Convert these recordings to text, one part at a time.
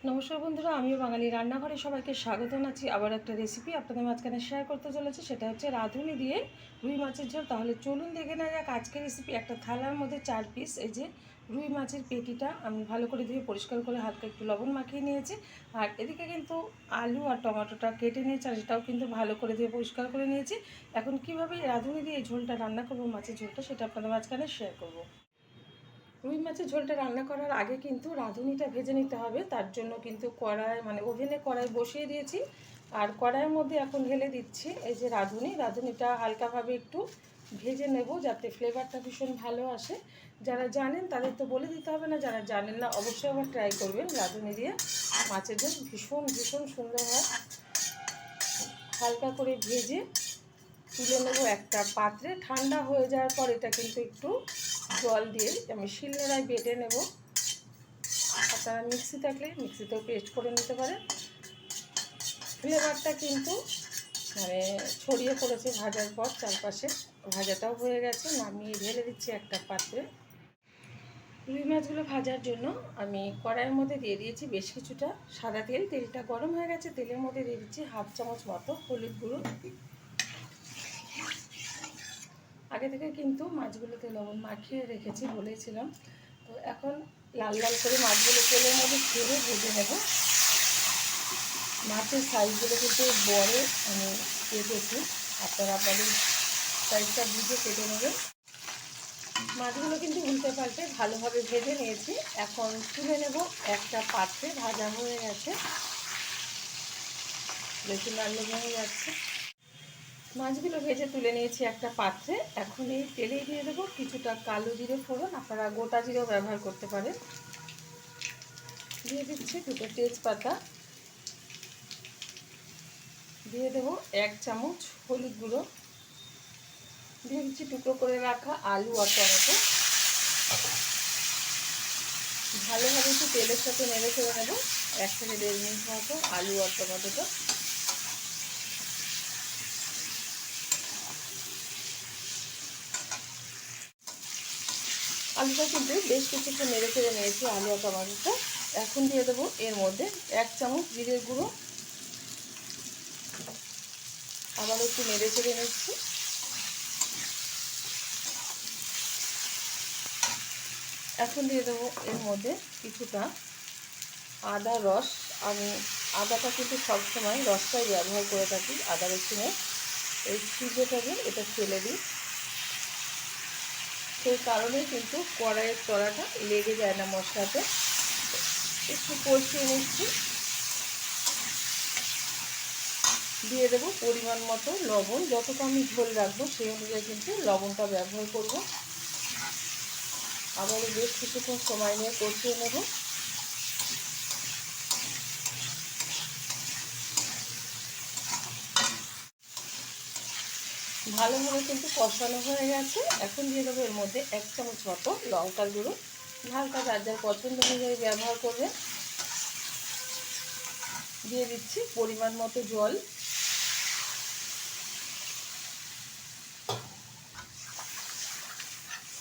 নমস্কার বন্ধুরা, আমিও বাঙালি রান্নাঘরে সবাইকে স্বাগত জানাচ্ছি। আবার একটা রেসিপি আপনাদের মাঝখানে শেয়ার করতে চলেছি, সেটা হচ্ছে রাঁধুনি দিয়ে রুই মাছের ঝোল। তাহলে চলুন দেখে নেওয়া যাক আজকের রেসিপি। একটা থালার মধ্যে 4 পিস এই যে রুই মাছের পেটিটা আমি ভালো করে ধুয়ে পরিষ্কার করে হালকা একটু লবণ মাখিয়ে নিয়েছি। আর এদিকে কিন্তু আলু আর টমেটোটা কেটে নিয়েছি, আর সেটাও কিন্তু ভালো করে ধুয়ে পরিষ্কার করে নিয়েছি। এখন কীভাবে রাঁধুনি দিয়ে এই ঝোলটা রান্না করবো, মাছের ঝোলটা, সেটা আপনাদের মাঝখানে শেয়ার করবো। রুই মাছের ঝোলটা রান্না করার আগে কিন্তু রাঁধুনিটা ভেজে নিতে হবে। তার জন্য কিন্তু ওভেনে কড়াই বসিয়ে দিয়েছি। আর কড়াইয়ের মধ্যে এখন ঢেলে দিচ্ছি এই যে রাঁধুনিটা হালকাভাবে একটু ভেজে নেব, যাতে ফ্লেভারটা ভীষণ ভালো আসে। যারা জানেন তাদের তো বলে দিতে হবে না, যারা জানেন না অবশ্যই আবার ট্রাই করবেন। রাঁধুনি দিয়ে মাছের ঝোল ভীষণ ভীষণ সুন্দর হয়। হালকা করে ভেজে তুলে নেব একটা পাত্রে। ঠান্ডা হয়ে যাওয়ার পর এটা কিন্তু একটু জল দিয়ে আমি শিলনোড়ায় বেটে নেব। আপনারা মিক্সি থাকলে মিক্সিতেও পেস্ট করে নিতে পারেন। ফ্লেভারটা কিন্তু ছড়িয়ে পড়েছে ভাজার পর চারপাশে। ভাজাটাও হয়ে গেছে, নামিয়ে ঢেলে দিচ্ছি একটা পাত্রে। রুই মাছগুলো ভাজার জন্য আমি কড়াইয়ের মধ্যে দিয়ে দিয়েছি বেশ কিছুটা সাদা তেল। তেলটা গরম হয়ে গেছে, তেলের মধ্যে দিয়ে দিচ্ছি হাফ চামচ মতো হলুদ গুঁড়ো। আগে থেকে কিন্তু মাছগুলোতে লবণ মাখিয়ে রেখেছি বলেছিলাম। তো এখন লাল লাল করে মাছগুলো তেলের মধ্যে ছেড়ে ভেজে নেব। মাছের সাইজগুলো কিন্তু বড় আমি কেটেছি, আপনারা আপনাদের সাইজটা বুঝে কেটে নেবেন। মাছগুলো কিন্তু উল্টে পাল্টে ভালোভাবে ভেজে নিয়েছি। এখন তুলে নেব একটা পাত্রে। ভাজা হয়ে গেছে, বেশি নাড়লে ভেঙে যাচ্ছে। মাছগুলো ভেজে তুলে নিয়েছি একটা পাত্রে। এখন এই তেলেই দিয়ে দেবো কিছুটা কালো জিরে ফোড়ন, আপনারা গোটা জিরেও ব্যবহার করতে পারেন। দিয়ে দিচ্ছি দুটো তেজপাতা, দিয়ে দেবো 1 চামচ হলুদ গুঁড়ো, দিয়ে দিচ্ছি টুকরো করে রাখা আলু আর টমেটো। ভালোভাবে একটু তেলের সাথে নেড়ে চেড়ে নেবো 1 থেকে 1.5 মিনিট মতো আলু আর টমেটোটা। আলুটা কিন্তু বেশ কিছুক্ষণ নেড়ে চেড়ে নিয়েছি আলু আর টমেটোটা। এখন দিয়ে দেবো এর মধ্যে 1 চামচ জিরের গুঁড়ো। আবার একটু নেড়ে চেড়ে নিচ্ছি। এখন দিয়ে দেবো এর মধ্যে কিছুটা আদা রস। আমি আদাটা কিন্তু সবসময় রসটাই ব্যবহার করে থাকি। আদা রসুনের এই ছিদ্রটাকে এটা ফেলে দিই, সেই কারণেই কিন্তু কড়াইয়ের তলাটা লেগে যায় না মশলাতে। একটু কষিয়ে নিচ্ছি। দিয়ে দেবো পরিমাণ মতো লবণ। যতটা আমি ঝোল রাখবো সেই অনুযায়ী কিন্তু লবণটা ব্যবহার করব। আবারও বেশ কিছুক্ষণ সময় নিয়ে কষিয়ে নেব। ভালোভাবে কিন্তু কষানো হয়ে গেছে। এখন দিয়ে দেবো এর মধ্যে 1 চামচ মতো লঙ্কার গুঁড়ো। ঝালটা যার যার পছন্দ অনুযায়ী ব্যবহার করবে। দিয়ে দিচ্ছি পরিমাণ মতো জল।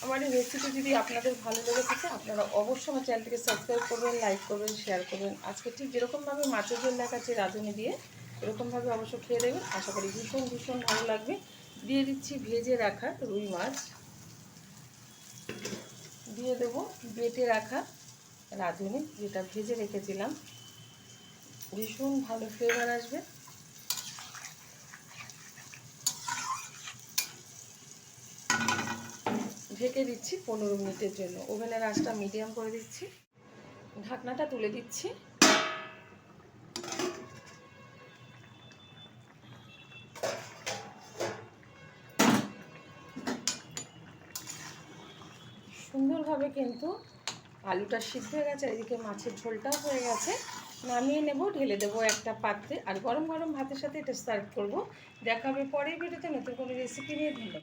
আমার এই রেসিপি যদি আপনাদের ভালো লেগে থাকে, আপনারা অবশ্যই আমার চ্যানেলটিকে সাবস্ক্রাইব করবেন, লাইক করবেন, শেয়ার করবেন। আজকে ঠিক যেরকমভাবে মাছের ঝোল দেখাচ্ছি রাঁধুনি দিয়ে, এরকমভাবে অবশ্য খেয়ে দেবেন। আশা করি ভীষণ ভীষণ ভালো লাগবে। দিয়ে দিচ্ছি ভেজে রাখা রুই মাছ, দিয়ে দেবো বেটে রাখা রাঁধুনি যেটা ভেজে রেখেছিলাম। ভীষণ ভালো ফ্লেভার আসবে। ঢেকে দিচ্ছি 15 মিনিটের জন্য। ওভেনের আঁচটা মিডিয়াম করে দিচ্ছি। ঢাকনাটা তুলে দিচ্ছি। সুন্দরভাবে কিন্তু আলুটা সিদ্ধ হয়ে গেছে, এদিকে মাছের ঝোলটাও হয়ে গেছে। নামিয়ে নেব, ঢেলে দেবো একটা পাত্রে। আর গরম গরম ভাতের সাথে এটা সার্ভ করব। দেখা হবে পরের ভিডিওতে নতুন কোনো রেসিপি নিয়ে। ধন্যবাদ।